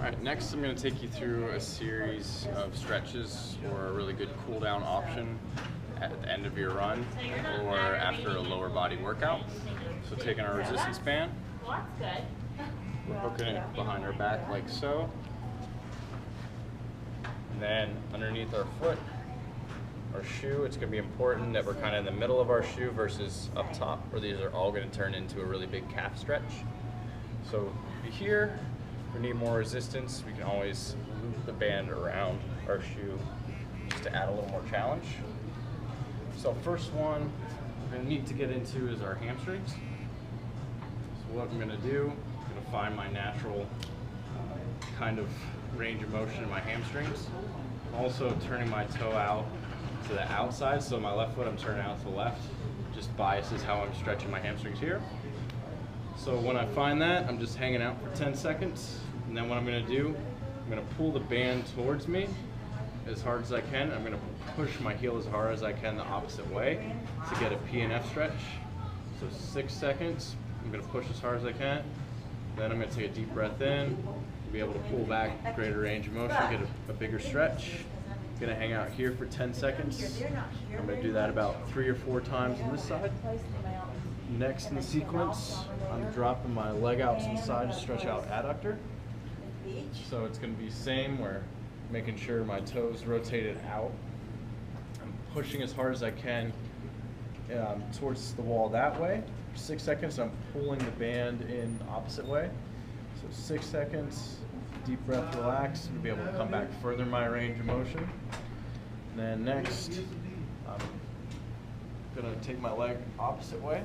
Alright, next I'm going to take you through a series of stretches or a really good cool down option at the end of your run or after a lower body workout. So taking our resistance band, we're hooking it behind our back like so, and then underneath our foot, our shoe, it's going to be important that we're kind of in the middle of our shoe versus up top, where these are all going to turn into a really big calf stretch. So here, if we need more resistance, we can always loop the band around our shoe just to add a little more challenge. So first one we're going to need to get into is our hamstrings. So what I'm going to do, I'm going to find my natural kind of range of motion in my hamstrings. Also turning my toe out to the outside, so my left foot I'm turning out to the left. Just biases how I'm stretching my hamstrings here. So when I find that, I'm just hanging out for 10 seconds, and then what I'm going to do, I'm going to pull the band towards me as hard as I can. I'm going to push my heel as hard as I can the opposite way to get a PNF stretch. So 6 seconds, I'm going to push as hard as I can. Then I'm going to take a deep breath in, be able to pull back, greater range of motion, get a bigger stretch. I'm going to hang out here for 10 seconds. I'm going to do that about 3 or 4 times on this side. Next in the sequence, I'm dropping my leg out to the side to stretch out adductor. So it's going to be the same, where making sure my toes rotated out. I'm pushing as hard as I can towards the wall that way. For 6 seconds, I'm pulling the band in the opposite way. So 6 seconds, deep breath, relax, to be able to come back further in my range of motion. And then next, I'm going to take my leg opposite way.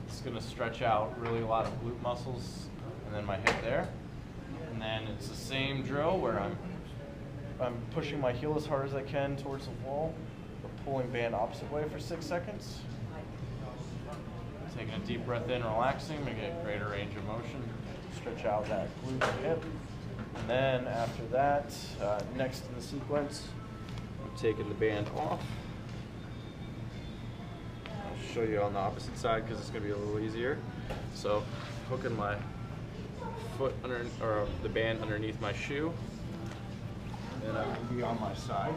It's going to stretch out really a lot of glute muscles and then my hip there. And then it's the same drill where I'm pushing my heel as hard as I can towards the wall, but pulling band opposite way for 6 seconds. Taking a deep breath in, relaxing, I'm going to get greater range of motion, stretch out that glute and hip. And then after that, next in the sequence, I'm taking the band off. I'll show you on the opposite side because it's going to be a little easier. So hooking my foot under, or the band underneath my shoe, and I can be on my side.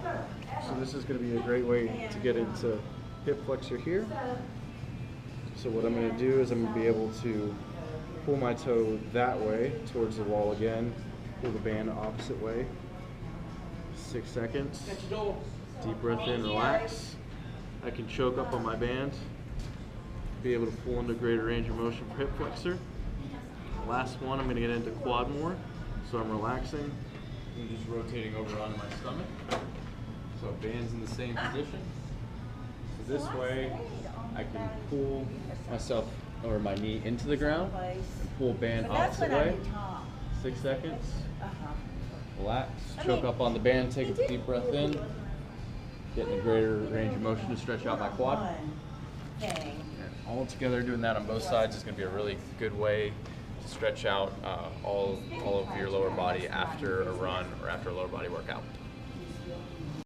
So this is going to be a great way to get into hip flexor here. So what I'm going to do is I'm going to be able to pull my toe that way towards the wall again, pull the band the opposite way. 6 seconds. Deep breath in, relax. I can choke up on my band, be able to pull into greater range of motion for hip flexor. Last one, I'm going to get into quad more. So I'm relaxing and just rotating over onto my stomach. So band's in the same position. So this way, I can pull myself or my knee into the ground and pull band opposite way. 6 seconds. Relax, choke up on the band, take a deep breath in, getting a greater range of motion to stretch out my quad. And all together, doing that on both sides is going to be a really good way to stretch out all of your lower body after a run or after a lower body workout.